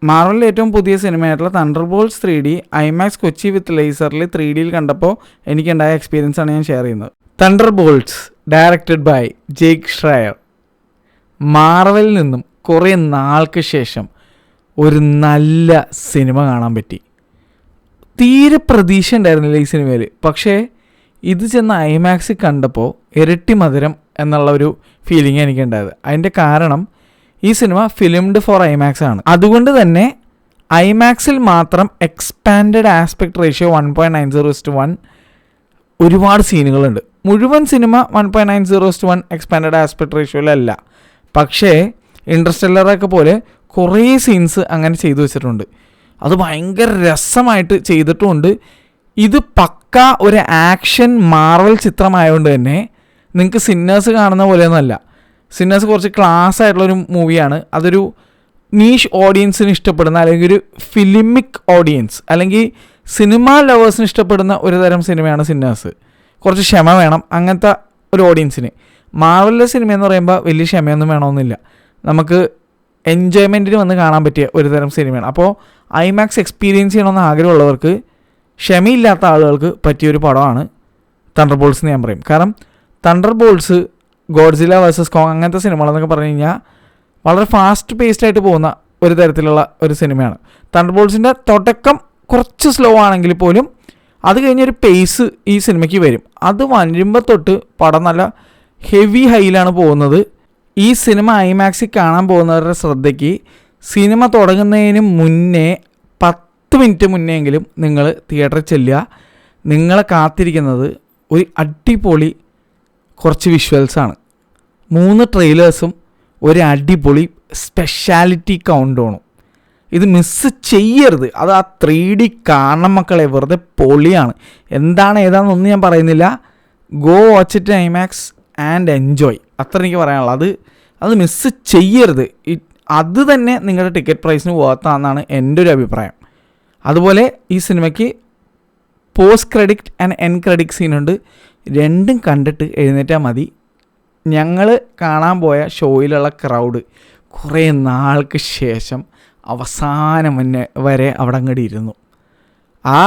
മാർവലിൻ്റെ ഏറ്റവും പുതിയ സിനിമയായിട്ടുള്ള തണ്ടർബോൾട്സ് 3D IMAX Kochi വിത്ത് ലേസറിൽ 3Dയിൽ കണ്ടപ്പോൾ എനിക്കുണ്ടായ എക്സ്പീരിയൻസ് ആണ് ഞാൻ ഷെയർ ചെയ്യുന്നത്. തണ്ടർബോൾട്സ് ഡയറക്റ്റഡ് ബൈ ജേക്ക് ഷ്രയർ. മാർവലിൽ നിന്നും കുറേ നാൾക്ക് ശേഷം ഒരു നല്ല സിനിമ കാണാൻ പറ്റി. തീരെ പ്രതീക്ഷ ഉണ്ടായിരുന്നില്ല ഈ സിനിമയിൽ. പക്ഷേ ഇത് ചെന്ന് ഐമാക്സിൽ കണ്ടപ്പോൾ ഇരട്ടി മധുരം എന്നുള്ള ഒരു ഫീലിംഗ് എനിക്കുണ്ടായത്. അതിൻ്റെ കാരണം ഈ സിനിമ ഫിലിംഡ് ഫോർ ഐമാക്സ് ആണ്. അതുകൊണ്ട് തന്നെ ഐമാക്സിൽ മാത്രം എക്സ്പാൻഡഡ് ആസ്പെക്ട് റേഷ്യോ 1.90:1 ഒരുപാട് സീനുകളുണ്ട്. മുഴുവൻ സിനിമ 1.90:1 എക്സ്പാൻഡഡ് ആസ്പെക്ട് റേഷ്യോയിലല്ല. പക്ഷേ ഇൻട്രസ്റ്റെല്ലറൊക്കെ പോലെ കുറേ സീൻസ് അങ്ങനെ ചെയ്തു വെച്ചിട്ടുണ്ട്. അത് ഭയങ്കര രസമായിട്ട് ചെയ്തിട്ടുമുണ്ട്. ഇത് പക്ക ഒരു ആക്ഷൻ മാർവൽ ചിത്രമായതുകൊണ്ട് തന്നെ നിങ്ങൾക്ക് സിന്നേഴ്സ് കാണുന്ന പോലെയൊന്നുമല്ല. സിന്നേഴ്സ് കുറച്ച് ക്ലാസ് ആയിട്ടുള്ളൊരു മൂവിയാണ്. അതൊരു നീഷ് ഓഡിയൻസിന് ഇഷ്ടപ്പെടുന്ന, അല്ലെങ്കിൽ ഒരു ഫിലിമിക് ഓഡിയൻസ് അല്ലെങ്കിൽ സിനിമ ലവേഴ്സിന് ഇഷ്ടപ്പെടുന്ന ഒരു തരം സിനിമയാണ് സിന്നേഴ്സ്. കുറച്ച് ക്ഷമ വേണം അങ്ങനത്തെ ഒരു ഓഡിയൻസിന്. മാർവലിലെ സിനിമ എന്ന് പറയുമ്പോൾ വലിയ ക്ഷമയൊന്നും വേണമെന്നില്ല, നമുക്ക് എൻജോയ്മെൻറ്റിന് വന്ന് കാണാൻ പറ്റിയ ഒരു തരം സിനിമയാണ്. അപ്പോൾ ഐമാക്സ് എക്സ്പീരിയൻസ് ചെയ്യണമെന്ന് ആഗ്രഹമുള്ളവർക്ക്, ക്ഷമയില്ലാത്ത ആളുകൾക്ക് പറ്റിയൊരു പടമാണ് തണ്ടർബോൾട്സ് എന്ന് ഞാൻ പറയും. കാരണം തണ്ടർബോൾട്സ്, ഗോഡ്സില്ല വേഴ്സസ് കോങ് അങ്ങനത്തെ സിനിമകളെന്നൊക്കെ പറഞ്ഞു കഴിഞ്ഞാൽ വളരെ ഫാസ്റ്റ് പേസ്ഡ് ആയിട്ട് പോകുന്ന ഒരു തരത്തിലുള്ള ഒരു സിനിമയാണ്. തണ്ടർബോൾട്സിൻ്റെ തുടക്കം കുറച്ച് സ്ലോ ആണെങ്കിൽ പോലും അത് കഴിഞ്ഞൊരു പേസ് ഈ സിനിമയ്ക്ക് വരും. അത് വരുമ്പോൾ തൊട്ട് പടം നല്ല ഹെവി ഹൈയിലാണ് പോകുന്നത്. ഈ സിനിമ ഐമാക്സിൽ കാണാൻ പോകുന്നവരുടെ ശ്രദ്ധയ്ക്ക് സിനിമ തുടങ്ങുന്നതിന് മുന്നേ 10 മിനിറ്റ് മുന്നെയെങ്കിലും നിങ്ങൾ തിയേറ്ററിൽ ചെല്ലുക. നിങ്ങളെ കാത്തിരിക്കുന്നത് ഒരു അടിപൊളി കുറച്ച് വിഷ്വൽസാണ്. 3 ട്രെയിലേഴ്സും ഒരു അടിപൊളി സ്പെഷ്യാലിറ്റി കൗണ്ടോണും. ഇത് മിസ്സ് ചെയ്യരുത്. അത് ആ 3D കാണണം മക്കളെ, വെറുതെ പൊളിയാണ്. എന്താണ് ഏതാണെന്നൊന്നും ഞാൻ പറയുന്നില്ല. Go watch it IMAX and enjoy, അത്ര എനിക്ക് പറയാനുള്ളത്. അത് മിസ്സ് ചെയ്യരുത്. അത് തന്നെ നിങ്ങളുടെ ടിക്കറ്റ് പ്രൈസിന് വർത്താണെന്നാണ് എൻ്റെ ഒരു അഭിപ്രായം. അതുപോലെ ഈ സിനിമയ്ക്ക് post credit and end credit സീനുണ്ട്. രണ്ടും കണ്ടിട്ട് എഴുന്നേറ്റാൽ മതി. ഞങ്ങൾ കാണാൻ പോയ ഷോയിലുള്ള ക്രൗഡ് കുറേ നാൾക്ക് ശേഷം അവസാനം മുന്നേ വരെ അവിടെ അങ്ങോട്ട് ഇരുന്നു. ആ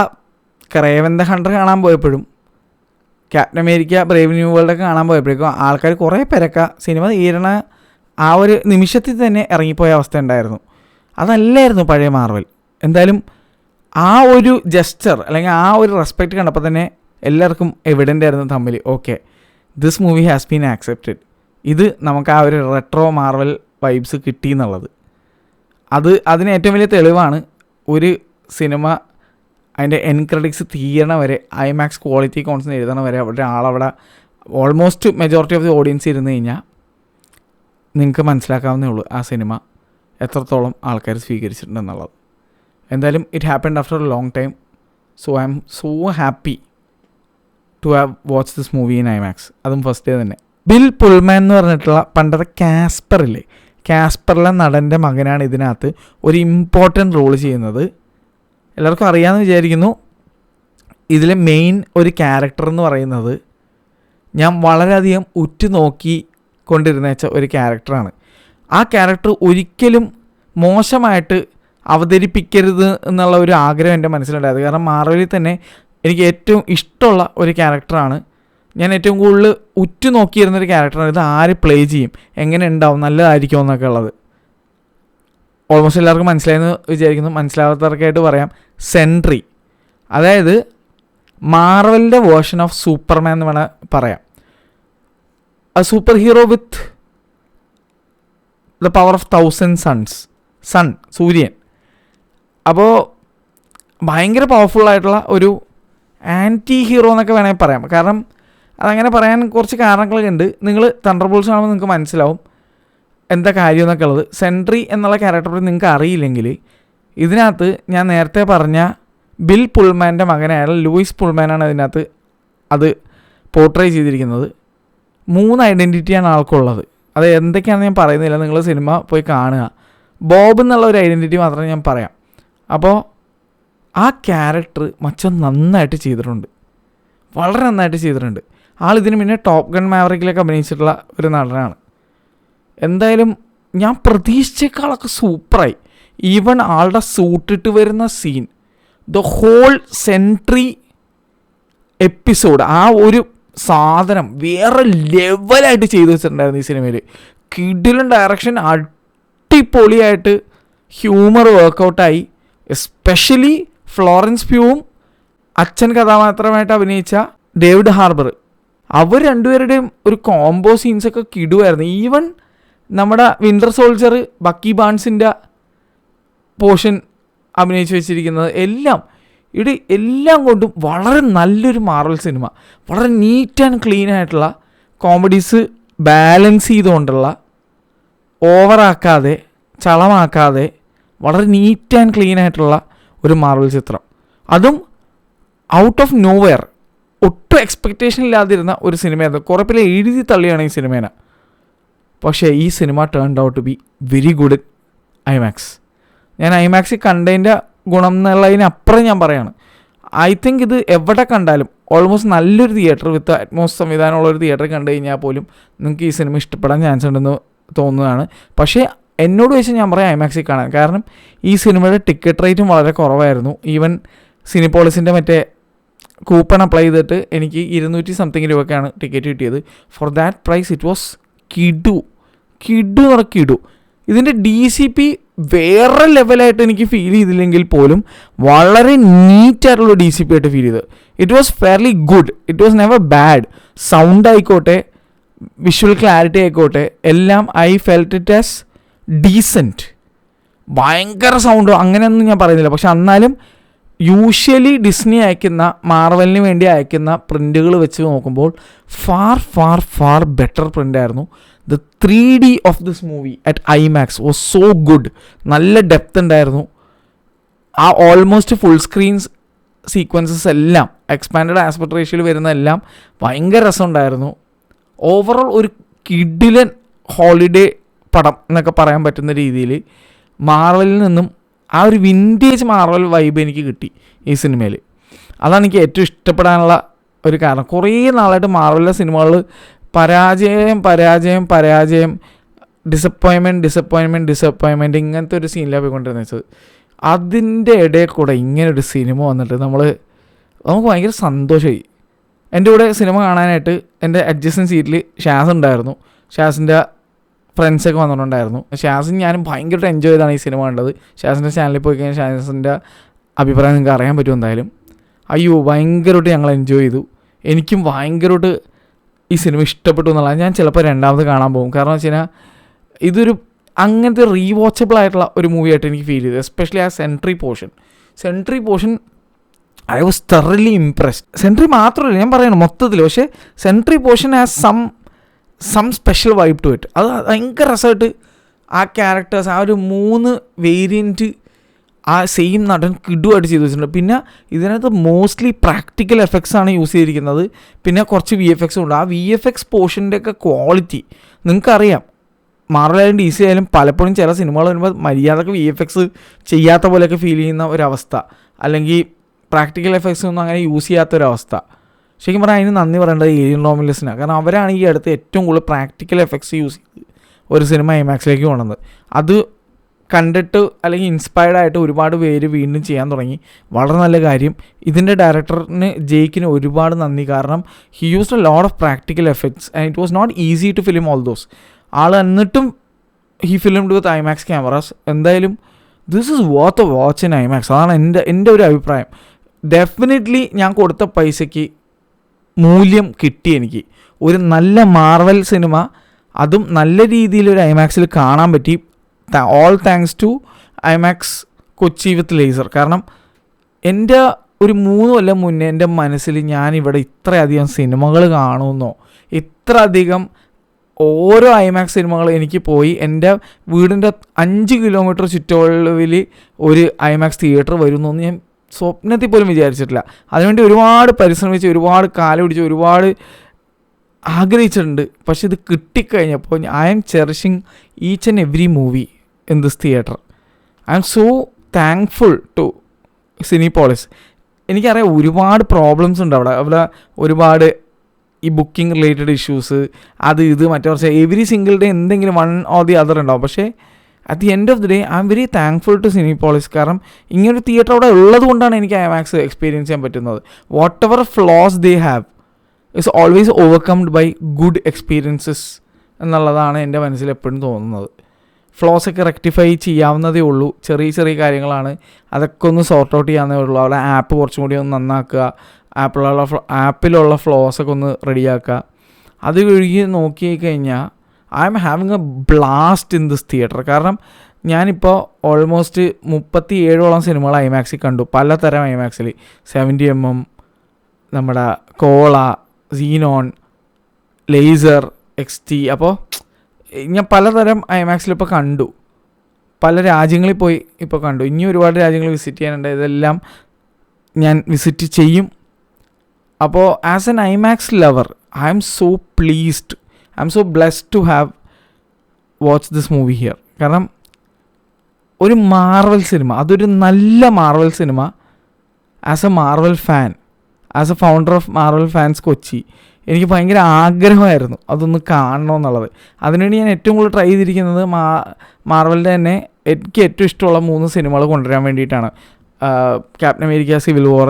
ക്രേവൻ ദ ഹണ്ടർ കാണാൻ പോയപ്പോഴും ക്യാപ്റ്റൻ അമേരിക്ക ബ്രേവ് ന്യൂ വേൾഡൊക്കെ കാണാൻ പോയപ്പോഴേക്കും ആൾക്കാർ കുറേ പേരൊക്കെ സിനിമ തീരണ ആ ഒരു നിമിഷത്തിൽ തന്നെ ഇറങ്ങിപ്പോയ അവസ്ഥ ഉണ്ടായിരുന്നു. അതല്ലായിരുന്നു പഴയ മാർവൽ. എന്തായാലും ആ ഒരു ജസ്റ്റർ അല്ലെങ്കിൽ ആ ഒരു റെസ്പെക്റ്റ് കണ്ടപ്പോൾ തന്നെ എല്ലാവർക്കും എവിഡൻ്റ് ആയിരുന്നു തമ്മിൽ. Okay, this movie has been accepted. ഇത് നമുക്ക് ആ ഒരു റെട്രോ മാർവൽ വൈബ്സ് കിട്ടി എന്നുള്ളത്. അതിന് ഏറ്റവും വലിയ തെളിവാണ് ഒരു സിനിമ അതിൻ്റെ എൻ ക്രെഡിറ്റ്സ് തീരണ വരെ ഐമാക്സ് ക്വാളിറ്റി കോൺസിന് എഴുതണ വരെ ഒരാളവിടെ almost majority of the audience ഇരുന്ന് കഴിഞ്ഞാൽ നിങ്ങൾക്ക് മനസ്സിലാക്കാവുന്നേ ഉള്ളൂ ആ സിനിമ എത്രത്തോളം ആൾക്കാർ സ്വീകരിച്ചിട്ടുണ്ടെന്നുള്ളത്. എന്തായാലും it happened after a long time. So I am so happy to have watch this movie in IMAX. അതും ഫസ്റ്റ് ഡേ തന്നെ. ബിൽ പുൾമാൻ എന്ന് പറഞ്ഞിട്ടുള്ള പണ്ടത്തെ കാസ്പറില്ലേ, കാസ്പറിലെ നടൻ്റെ മകനാണ് ഇതിനകത്ത് ഒരു ഇമ്പോർട്ടൻറ്റ് റോൾ ചെയ്യുന്നത്. എല്ലാവർക്കും അറിയാമെന്ന് വിചാരിക്കുന്നു. ഇതിലെ മെയിൻ ഒരു ക്യാരക്ടർ എന്ന് പറയുന്നത് ഞാൻ വളരെയധികം ഉറ്റുനോക്കി കൊണ്ടിരുന്നേച്ച ഒരു ക്യാരക്ടറാണ്. ആ ക്യാരക്ടർ ഒരിക്കലും മോശമായിട്ട് അവതരിപ്പിക്കരുത് എന്നുള്ള ഒരു ആഗ്രഹം എൻ്റെ മനസ്സിലുണ്ടായത്. കാരണം മാർവലിൽ തന്നെ എനിക്ക് ഏറ്റവും ഇഷ്ടമുള്ള ഒരു ക്യാരക്ടറാണ്. ഞാൻ ഏറ്റവും കൂടുതൽ ഉറ്റുനോക്കിയിരുന്നൊരു ക്യാരക്ടറാണ്. ഇത് ആര് പ്ലേ ചെയ്യും, എങ്ങനെ ഉണ്ടാവും, നല്ലതായിരിക്കും എന്നൊക്കെ ഉള്ളത്. ഓൾമോസ്റ്റ് എല്ലാവർക്കും മനസ്സിലായെന്ന് വിചാരിക്കുന്നു. മനസ്സിലാവാത്തവർക്കായിട്ട് പറയാം, സെൻട്രി, അതായത് മാർവലിൻ്റെ വേർഷൻ ഓഫ് സൂപ്പർമാൻ എന്ന് വേണേൽ പറയാം. A super hero with the power of 1000 sons. സൂര്യൻ. അപ്പോൾ ഭയങ്കര പവർഫുള്ളായിട്ടുള്ള ഒരു ആൻറ്റി ഹീറോ എന്നൊക്കെ വേണമെങ്കിൽ പറയാം. കാരണം അതങ്ങനെ പറയാൻ കുറച്ച് കാരണങ്ങളൊക്കെ ഉണ്ട്. നിങ്ങൾ തണ്ടർബോൾട്സ് കാണുമ്പോൾ നിങ്ങൾക്ക് മനസ്സിലാവും എന്താ കാര്യം എന്നൊക്കെ ഉള്ളത്. സെൻട്രി എന്നുള്ള ക്യാരക്ടർ നിങ്ങൾക്ക് അറിയില്ലെങ്കിൽ ഇതിനകത്ത് ഞാൻ നേരത്തെ പറഞ്ഞ ബിൽ പുൾമാൻ്റെ മകനായ ലൂയിസ് പുൾമാനാണ് ഇതിനകത്ത് അത് പോർട്രേ ചെയ്തിരിക്കുന്നത്. 3 ഐഡൻറ്റിറ്റിയാണ് ആൾക്കുള്ളത്. അത് എന്തൊക്കെയാണെന്ന് ഞാൻ പറയുന്നില്ല, നിങ്ങൾ സിനിമ പോയി കാണുക. ബോബ് എന്നുള്ള ഒരു ഐഡൻറ്റിറ്റി മാത്രമേ ഞാൻ പറയാം. അപ്പോൾ ആ ക്യാരക്ടർ മച്ചൻ നന്നായിട്ട് ചെയ്തിട്ടുണ്ട്, വളരെ നന്നായിട്ട് ചെയ്തിട്ടുണ്ട്. ആളിതിന് മുന്നേ ടോപ്പ് ഗൺ മാവറിക്കിലൊക്കെ അഭിനയിച്ചിട്ടുള്ള ഒരു നടനാണ്. എന്തായാലും ഞാൻ പ്രതീക്ഷിച്ചേക്കാളൊക്കെ സൂപ്പറായി. ഈവൻ ആളുടെ സൂട്ടിട്ട് വരുന്ന scene, the whole Sentry episode, ആ ഒരു സാധനം വേറെ ലെവലായിട്ട് ചെയ്തു വെച്ചിട്ടുണ്ടായിരുന്നു ഈ സിനിമയിൽ. കിടിലൻ ഡയറക്ഷൻ, അടിപൊളിയായിട്ട് ഹ്യൂമർ വർക്കൗട്ടായി. എസ്പെഷ്യലി ഫ്ലോറൻസ് പ്യൂവും അച്ഛൻ കഥാപാത്രമായിട്ട് അഭിനയിച്ച ഡേവിഡ് ഹാർബർ, അവർ രണ്ടുപേരുടെയും ഒരു കോംബോ സീൻസൊക്കെ കിടുവായിരുന്നു. ഈവൻ നമ്മുടെ വിൻ്റർ സോൾജർ ബക്കി ബാൺസിൻ്റെ പോർഷൻ അഭിനയിച്ച് വെച്ചിരിക്കുന്നത് എല്ലാം കൊണ്ടും വളരെ നല്ലൊരു മാർവൽ സിനിമ. വളരെ നീറ്റ് ആൻഡ് ക്ലീൻ ആയിട്ടുള്ള കോമഡീസ് ബാലൻസ് ചെയ്തുകൊണ്ടുള്ള, ഓവറാക്കാതെ ചളമാക്കാതെ വളരെ നീറ്റ് ആൻഡ് ക്ലീൻ ആയിട്ടുള്ള ഒരു മാർവൽ ചിത്രം. അതും ഔട്ട് ഓഫ് നോവെയർ, ഒട്ടും എക്സ്പെക്റ്റേഷൻ ഇല്ലാതിരുന്ന ഒരു സിനിമയായിരുന്നു. കുറേ പേര് എഴുതി തള്ളിയാണ് ഈ സിനിമേനെ. പക്ഷേ ഈ സിനിമ turned out to be very good in IMAX. ഞാൻ ഐമാക്സിൽ കണ്ടതിൻ്റെ ഗുണം എന്നുള്ളതിനപ്പുറം ഞാൻ പറയാണ്, ഐ തിങ്ക് ഇത് എവിടെ കണ്ടാലും ഓൾമോസ്റ്റ് നല്ലൊരു തിയേറ്റർ വിത്ത് അറ്റ്മോസ് സംവിധാനമുള്ളൊരു തിയേറ്റർ കണ്ടു കഴിഞ്ഞാൽ പോലും നിങ്ങൾക്ക് ഈ സിനിമ ഇഷ്ടപ്പെടാൻ ചാൻസ് ഉണ്ടെന്ന് തോന്നുന്നതാണ്. പക്ഷേ എന്നോട് വെച്ച് ഞാൻ പറയാം ഐമാക്സിൽ കാണാൻ. കാരണം ഈ സിനിമയുടെ ടിക്കറ്റ് റേറ്റും വളരെ കുറവായിരുന്നു. ഈവൻ സിനിപോളിസിൻ്റെ മറ്റേ കൂപ്പൺ അപ്ലൈ ചെയ്തിട്ട് എനിക്ക് 200 സംതിങ് രൂപയ്ക്കാണ് ടിക്കറ്റ് കിട്ടിയത്. For that price it was കിടു കിടു. ഇതിൻ്റെ DCP വേറെ ലെവലായിട്ട് എനിക്ക് ഫീൽ ചെയ്തില്ലെങ്കിൽ പോലും വളരെ നീറ്റായിട്ടുള്ള DCP ആയിട്ട് ഫീൽ ചെയ്തത്. It was fairly good, it was never bad. Sound ആയിക്കോട്ടെ, വിഷ്വൽ ക്ലാരിറ്റി ആയിക്കോട്ടെ, എല്ലാം I felt it as decent. ഭയങ്കര സൗണ്ടോ അങ്ങനെയൊന്നും ഞാൻ പറയുന്നില്ല. പക്ഷെ എന്നാലും യൂഷ്വലി ഡിസ്നി അയക്കുന്ന, മാർവലിന് വേണ്ടി അയക്കുന്ന പ്രിൻ്റുകൾ വെച്ച് നോക്കുമ്പോൾ ഫാർ ബെറ്റർ പ്രിൻ്റായിരുന്നു. The 3D of this movie at IMAX was so good. നല്ല ഡെപ്ത് ഉണ്ടായിരുന്നു. ആ ഓൾമോസ്റ്റ് ഫുൾ സ്ക്രീൻസ് സീക്വൻസസ് എല്ലാം, എക്സ്പാൻഡഡ് ആസ്പെക്ട് റേഷ്യോയിൽ വരുന്ന എല്ലാം ഭയങ്കര രസമുണ്ടായിരുന്നു. ഓവറോൾ ഒരു കിഡിലൻ ഹോളിഡേ പടം എന്നൊക്കെ പറയാൻ പറ്റുന്ന രീതിയിൽ മാർവലിൽ നിന്നും ആ ഒരു വിൻറ്റേജ് മാർവൽ വൈബ് എനിക്ക് കിട്ടി ഈ സിനിമയിൽ. അതാണ് എനിക്ക് ഏറ്റവും ഇഷ്ടപ്പെടാനുള്ള ഒരു കാരണം. കുറേ നാളായിട്ട് മാർവലിലെ സിനിമകൾ പരാജയം, ഡിസപ്പോയിൻമെൻറ്റ് ഇങ്ങനത്തെ ഒരു സീനിലാണ് പോയിക്കൊണ്ടിരുന്നത്. അതിൻ്റെ ഇടയിൽ കൂടെ ഇങ്ങനൊരു സിനിമ വന്നിട്ട് നമുക്ക് ഭയങ്കര സന്തോഷമായി. എൻ്റെ കൂടെ സിനിമ കാണാനായിട്ട് എൻ്റെ അഡ്ജസ്റ്റൻ സീറ്റിൽ ഷാസ് ഉണ്ടായിരുന്നു. ഷാസിൻ്റെ ഫ്രണ്ട്സൊക്കെ വന്നിട്ടുണ്ടായിരുന്നു. ഷാസും ഞാനും ഭയങ്കരമായിട്ട് എൻജോയ് ചെയ്താണ് ഈ സിനിമ കണ്ടത്. ഷാസിൻ്റെ ചാനലിൽ പോയി കഴിഞ്ഞാൽ ഷാസിൻ്റെ അഭിപ്രായം നിങ്ങൾക്ക് അറിയാൻ പറ്റും എന്തായാലും. ഭയങ്കരമായിട്ട് ഞങ്ങൾ എൻജോയ് ചെയ്തു. എനിക്കും ഭയങ്കരമായിട്ട് ഈ സിനിമ ഇഷ്ടപ്പെട്ടു എന്നുള്ളത്. ഞാൻ ചിലപ്പോൾ രണ്ടാമത് കാണാൻ പോകും. കാരണം വെച്ച് കഴിഞ്ഞാൽ ഇതൊരു അങ്ങനത്തെ റീവാച്ചബിൾ ആയിട്ടുള്ള ഒരു മൂവിയായിട്ട് എനിക്ക് ഫീൽ ചെയ്തു. എസ്പെഷ്യലി ആ Sentry portion I was thoroughly impressed. Sentry മാത്രമല്ല ഞാൻ പറയണം മൊത്തത്തിൽ. പക്ഷേ Sentry portion has some special vibe to it. അത് ഭയങ്കര രസമായിട്ട് ആ ക്യാരക്ടേഴ്സ്, ആ ഒരു 3 വേരിയൻറ്റ് ആ സെയിം നടൻ കിടുവായിട്ട് ചെയ്തു വെച്ചിട്ടുണ്ട്. പിന്നെ ഇതിനകത്ത് മോസ്റ്റ്ലി പ്രാക്ടിക്കൽ എഫക്ട്സ് ആണ് യൂസ് ചെയ്തിരിക്കുന്നത്. പിന്നെ കുറച്ച് VFX ഉണ്ട്. ആ VFX പോർഷൻ്റെയൊക്കെ ക്വാളിറ്റി നിങ്ങൾക്കറിയാം. മാർവലായാലും DC ആയാലും പലപ്പോഴും ചില സിനിമകൾ വരുമ്പോൾ മര്യാദക്ക് VFX ചെയ്യാത്ത പോലെയൊക്കെ ഫീൽ ചെയ്യുന്ന ഒരവസ്ഥ, അല്ലെങ്കിൽ പ്രാക്ടിക്കൽ എഫക്ട്സ് ഒന്നും അങ്ങനെ യൂസ് ചെയ്യാത്തൊരവസ്ഥ. ശരിക്കും പറഞ്ഞാൽ അതിന് നന്ദി പറയേണ്ടത് ഏലിയൻ റോമിലസിനാണ്. കാരണം അവരാണ് ഈ അടുത്ത് ഏറ്റവും കൂടുതൽ പ്രാക്ടിക്കൽ എഫക്ട്സ് യൂസ് ചെയ്ത് ഒരു സിനിമ ഐമാക്സിലേക്ക് കൊണ്ടുവന്നത്. അത് കണ്ടിട്ട് അല്ലെങ്കിൽ ഇൻസ്പയർഡ് ആയിട്ട് ഒരുപാട് പേര് വീണ്ടും ചെയ്യാൻ തുടങ്ങി. വളരെ നല്ല കാര്യം. ഇതിൻ്റെ ഡയറക്ടറിന് ജെയ്ക്കിന് ഒരുപാട് നന്ദി. കാരണം he used a lot of practical effects and it was not easy to film all those. എന്നിട്ടും he filmed with IMAX cameras. എന്തായാലും this is worth a watch in IMAX. അതാണ് എൻ്റെ ഒരു അഭിപ്രായം. ഡെഫിനറ്റ്ലി ഞാൻ കൊടുത്ത പൈസയ്ക്ക് മൂല്യം കിട്ടി എനിക്ക്. ഒരു നല്ല മാർവൽ സിനിമ, അതും നല്ല രീതിയിൽ ഒരു ഐമാക്സിൽ കാണാൻ പറ്റി. All thanks to IMAX Kochi with laser. കാരണം എൻ്റെ ഒരു 3 കൊല്ലം മുന്നേ എൻ്റെ മനസ്സിൽ ഞാനിവിടെ ഇത്രയധികം സിനിമകൾ കാണുമെന്നോ, ഇത്രയധികം ഓരോ ഐമാക്സ് സിനിമകൾ എനിക്ക് പോയി എൻ്റെ വീടിൻ്റെ 5 കിലോമീറ്റർ ചുറ്റളവിൽ ഒരു ഐമാക്സ് തിയേറ്റർ വരുമെന്നൊന്നും ഞാൻ സ്വപ്നത്തിൽ പോലും വിചാരിച്ചിട്ടില്ല. അതിനുവേണ്ടി ഒരുപാട് പരിശ്രമിച്ച്, ഒരുപാട് കാലം പിടിച്ച്, ഒരുപാട് ആഗ്രഹിച്ചിട്ടുണ്ട്. പക്ഷെ ഇത് കിട്ടിക്കഴിഞ്ഞപ്പോൾ I am cherishing each and every movie in this theatre. I am so thankful to Cinepolis. എനിക്കറിയാം ഒരുപാട് പ്രോബ്ലംസ് ഉണ്ട് അവിടെ ഒരുപാട് ഈ ബുക്കിംഗ് റിലേറ്റഡ് ഇഷ്യൂസ്, ഇത് മറ്റേ കുറച്ച് എവറി സിംഗിൾ ഡേ എന്തെങ്കിലും വൺ ഓർ ദി അതർ ഉണ്ടാവും. പക്ഷേ at the end of the day I am very thankful to Cinepolis. കാരണം ഇങ്ങനൊരു തിയേറ്റർ അവിടെ ഉള്ളത് കൊണ്ടാണ് എനിക്ക് ഐമാക്സ് എക്സ്പീരിയൻസ് ചെയ്യാൻ പറ്റുന്നത്. Whatever flaws they have is always overcomed by good experiences എന്നുള്ളതാണ് എൻ്റെ മനസ്സിൽ എപ്പോഴും തോന്നുന്നത്. ഫ്ലോസൊക്കെ റെക്ടിഫൈ ചെയ്യാവുന്നതേ ഉള്ളൂ, ചെറിയ ചെറിയ കാര്യങ്ങളാണ്, അതൊക്കെ ഒന്ന് സോർട്ട് ഔട്ട് ചെയ്യാവുന്നതേ ഉള്ളൂ. അവിടെ ആപ്പ് കുറച്ചും കൂടി ഒന്ന് നന്നാക്കുക, ആപ്പിലുള്ള ഫ്ലോസൊക്കെ ഒന്ന് റെഡിയാക്കുക. അത് കഴിഞ്ഞ് നോക്കി കഴിഞ്ഞാൽ I M having A blast in this theatre. കാരണം ഞാനിപ്പോൾ ഓൾമോസ്റ്റ് 37ഓളം സിനിമകൾ ഐമാക്സിൽ കണ്ടു, പലതരം ഐമാക്സിൽ. 70mm, നമ്മുടെ കോള, സീനോൺ, ലേസർ, XT. അപ്പോൾ ഞാൻ പലതരം ഐമാക്സിലിപ്പോൾ കണ്ടു, പല രാജ്യങ്ങളിൽ പോയി ഇപ്പോൾ കണ്ടു. ഇനി ഒരുപാട് രാജ്യങ്ങൾ വിസിറ്റ് ചെയ്യാനുണ്ട്, ഇതെല്ലാം ഞാൻ വിസിറ്റ് ചെയ്യും. അപ്പോൾ as an IMAX lover I am so pleased, I am so blessed to have watch this movie here. കാരണം ഒരു മാർവൽ സിനിമ, അതൊരു നല്ല മാർവൽ സിനിമ, as a Marvel fan, as a founder of Marvel fans Kochi, എനിക്ക് ഭയങ്കര ആഗ്രഹമായിരുന്നു അതൊന്ന് കാണണമെന്നുള്ളത്. അതിനുവേണ്ടി ഞാൻ ഏറ്റവും കൂടുതൽ ട്രൈ ചെയ്തിരിക്കുന്നത് മാർവലിൻ്റെ തന്നെ എനിക്ക് ഏറ്റവും ഇഷ്ടമുള്ള 3 സിനിമകൾ കൊണ്ടുവരാൻ വേണ്ടിയിട്ടാണ്. Captain America Civil War,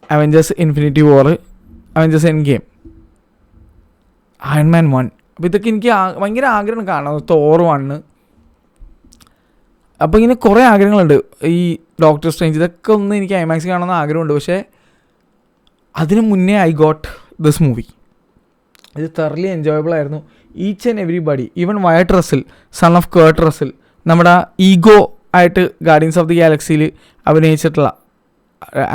Avengers Infinity War, Avengers Endgame, Iron Man 1. അപ്പോൾ ഇതൊക്കെ എനിക്ക് ഭയങ്കര ആഗ്രഹം കാണാം. തോർ 1. അപ്പോൾ ഇങ്ങനെ കുറേ ആഗ്രഹങ്ങളുണ്ട്. ഈ ഡോക്ടർ സ്ട്രേഞ്ച്, ഇതൊക്കെ ഒന്ന് എനിക്ക് ഐമാക്സ് കാണണമെന്ന് ആഗ്രഹമുണ്ട്. പക്ഷേ അതിന് മുന്നേ ഐ ഗോട്ട് ദിസ് മൂവി. ഇത് തർലി എൻജോയബിൾ ആയിരുന്നു. Each and everybody, even Wyatt Russell, son of Kurt Russell, നമ്മുടെ ഈഗോ ആയിട്ട് ഗാർഡിയൻസ് ഓഫ് ദി ഗാലക്സിയിൽ അഭിനയിച്ചിട്ടുള്ള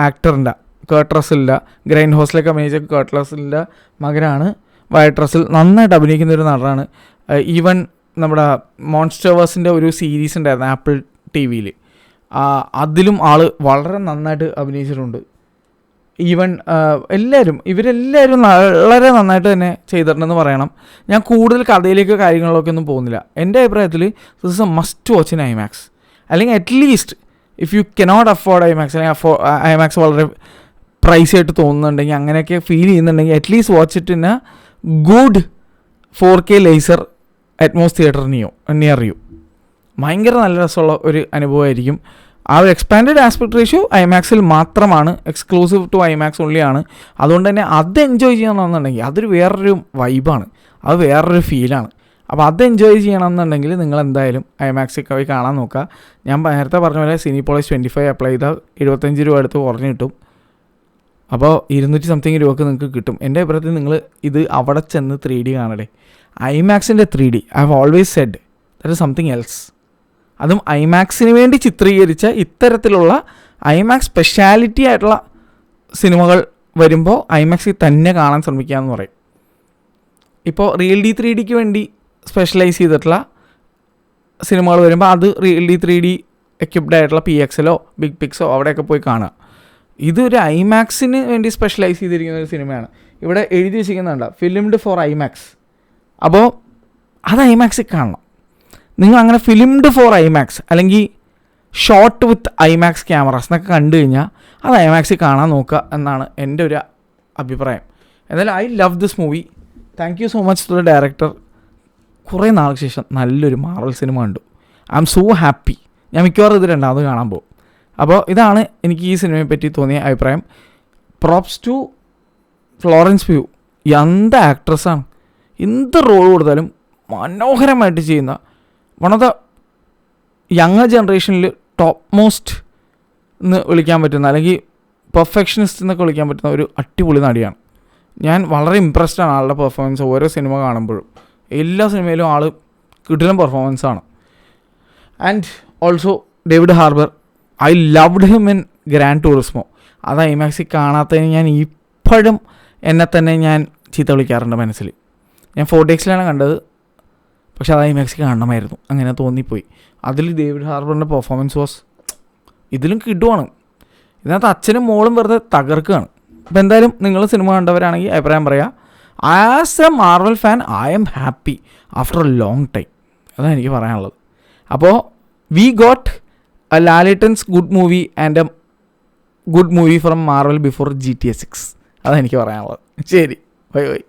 ആക്ടറിൻ്റെ കേർട്ട് റസലിൻ്റെ, ഗ്രൈൻഡ് ഹൗസിലൊക്കെ അഭിനയിച്ച കേർട്ട് റസലിൻ്റെ മകനാണ് വയറ്റ് റസൽ. നന്നായിട്ട് അഭിനയിക്കുന്ന ഒരു നടനാണ്. ഈവൻ നമ്മുടെ മോൺസ്റ്റേഴ്സിൻ്റെ ഒരു സീരീസ് ഉണ്ടായിരുന്നു ആപ്പിൾ TV-യിൽ, അതിലും ആൾ വളരെ നന്നായിട്ട് അഭിനയിച്ചിട്ടുണ്ട്. ഈവൻ ഇവരെല്ലാവരും വളരെ നന്നായിട്ട് തന്നെ ചെയ്തിട്ടുണ്ടെന്ന് പറയണം. ഞാൻ കൂടുതൽ കഥയിലേക്ക് കാര്യങ്ങളിലൊക്കെ ഒന്നും പോകുന്നില്ല. എൻ്റെ അഭിപ്രായത്തിൽ this is a must watch in IMAX. അല്ലെങ്കിൽ at least if you cannot afford IMAX, അല്ലെങ്കിൽ ഐമാക്സ് വളരെ പ്രൈസ് ആയിട്ട് തോന്നുന്നുണ്ടെങ്കിൽ, അങ്ങനെയൊക്കെ ഫീൽ ചെയ്യുന്നുണ്ടെങ്കിൽ, at least watch it in a good 4K laser Atmos theatre near you. ഭയങ്കര നല്ല രസമുള്ള ഒരു അനുഭവമായിരിക്കും. ആ ഒരു എക്സ്പാൻഡഡ് ആസ്പെക്ട് റേഷ്യോ ഐമാക്സിൽ മാത്രമാണ്, എക്സ്ക്ലൂസീവ് ടു ഐമാക്സ് ഓൺലിയാണ്. അതുകൊണ്ട് തന്നെ അത് എൻജോയ് ചെയ്യണമെന്നുണ്ടെങ്കിൽ അതൊരു വേറൊരു വൈബാണ്, അത് വേറൊരു ഫീലാണ്. അപ്പോൾ അത് എൻജോയ് ചെയ്യണമെന്നുണ്ടെങ്കിൽ നിങ്ങൾ എന്തായാലും ഐമാക്സിൽ പോയി കാണാൻ നോക്കുക. ഞാൻ നേരത്തെ പറഞ്ഞ പോലെ സിനിപോളിസ് 25 അപ്ലൈ ചെയ്താൽ 75 രൂപ അടുത്ത് കുറഞ്ഞ് കിട്ടും. അപ്പോൾ 200 സംതിങ് രൂപക്ക് നിങ്ങൾക്ക് കിട്ടും. എൻ്റെ അഭിപ്രായത്തിൽ നിങ്ങൾ ഇത് അവിടെ ചെന്ന് 3D കാണടേ. ഐമാക്സിൻ്റെ 3D I have always said that is something else. അതും ഐമാക്സിന് വേണ്ടി ചിത്രീകരിച്ച ഇത്തരത്തിലുള്ള ഐമാക്സ് സ്പെഷ്യാലിറ്റി ആയിട്ടുള്ള സിനിമകൾ വരുമ്പോൾ ഐമാക്സിൽ തന്നെ കാണാൻ ശ്രമിക്കാമെന്ന് പറയും. ഇപ്പോൾ റിയൽ ഡി 3Dക്ക് വേണ്ടി സ്പെഷ്യലൈസ് ചെയ്തിട്ടുള്ള സിനിമകൾ വരുമ്പോൾ അത് റിയൽ ഡി 3D എക്യുപ്ഡ് ആയിട്ടുള്ള PXLോ ബിഗ് പിക്സോ അവിടെയൊക്കെ പോയി കാണുക. ഇതൊരു ഐമാക്സിന് വേണ്ടി സ്പെഷ്യലൈസ് ചെയ്തിരിക്കുന്ന ഒരു സിനിമയാണ്. ഇവിടെ എഴുതി വെച്ചിരിക്കുന്നുണ്ട് ഫിലിംഡ് ഫോർ ഐമാക്സ്. അപ്പോൾ അത് ഐമാക്സിൽ കാണണം. നിങ്ങൾ അങ്ങനെ ഫിലിംഡ് ഫോർ ഐമാക്സ് അല്ലെങ്കിൽ ഷോട്ട് വിത്ത് ഐമാക്സ് ക്യാമറാസ് എന്നൊക്കെ കണ്ടു കഴിഞ്ഞാൽ അത് ഐമാക്സിൽ കാണാൻ നോക്കുക എന്നാണ് എൻ്റെ ഒരു അഭിപ്രായം. എന്നാലും I love this movie. Thank you so much to the director. കുറേ നാൾക്ക് ശേഷം നല്ലൊരു മാർവൽ സിനിമ കണ്ടു. I am so happy. ഞാൻ മിക്കവാറും ഇത് രണ്ടാമത് കാണാൻ പോകും. അപ്പോൾ ഇതാണ് എനിക്ക് ഈ സിനിമയെ പറ്റി തോന്നിയ അഭിപ്രായം. Props to Florence Pugh. എന്ത് ആക്ട്രസ്സാണ്, എന്ത് റോൾ കൊടുത്താലും മനോഹരമായിട്ട് ചെയ്യുന്ന, വൺ ഓഫ് ദ യങ്ങർ ജനറേഷനിൽ ടോപ്പ് മോസ്റ്റ് എന്ന് വിളിക്കാൻ പറ്റുന്ന, അല്ലെങ്കിൽ പെർഫെക്ഷനിസ്റ്റ് എന്നൊക്കെ വിളിക്കാൻ പറ്റുന്ന ഒരു അടിപൊളി നടിയാണ്. ഞാൻ വളരെ ഇമ്പ്രസ്ഡാണ് ആളുടെ പെർഫോമൻസ്. ഓരോ സിനിമ കാണുമ്പോഴും എല്ലാ സിനിമയിലും ആൾ കിടിലൻ പെർഫോമൻസാണ്. And also David Harbour, I loved him in Gran Turismo. അത് ഐമാക്സിൽ കാണാത്തതിന് ഞാൻ ഇപ്പോഴും എന്നെ തന്നെ ഞാൻ ചീത്ത വിളിക്കാറുണ്ട് മനസ്സിൽ. ഞാൻ 4DXലാണ് കണ്ടത്, പക്ഷെ അത് ഐമാക്സിൽ കാണണമായിരുന്നു, അങ്ങനെ തോന്നിപ്പോയി. അതിൽ ഡേവിഡ് ഹാർബറിൻ്റെ പെർഫോമൻസ് വാസ് ഇതിലും കിടുവാണ്. ഇതിനകത്ത് അച്ഛനും മോളും വെറുതെ തകർക്കുകയാണ്. അപ്പോൾ എന്തായാലും നിങ്ങൾ സിനിമ കണ്ടവരാണെങ്കിൽ അഭിപ്രായം പറയാം. As a Marvel fan I am happy after a long time. അതാണ് എനിക്ക് പറയാനുള്ളത്. അപ്പോൾ we got a Lalettan's good movie and a good movie from Marvel before GTA 6. അതാണ് എനിക്ക് പറയാനുള്ളത്. ശരി, ബൈ ബൈ.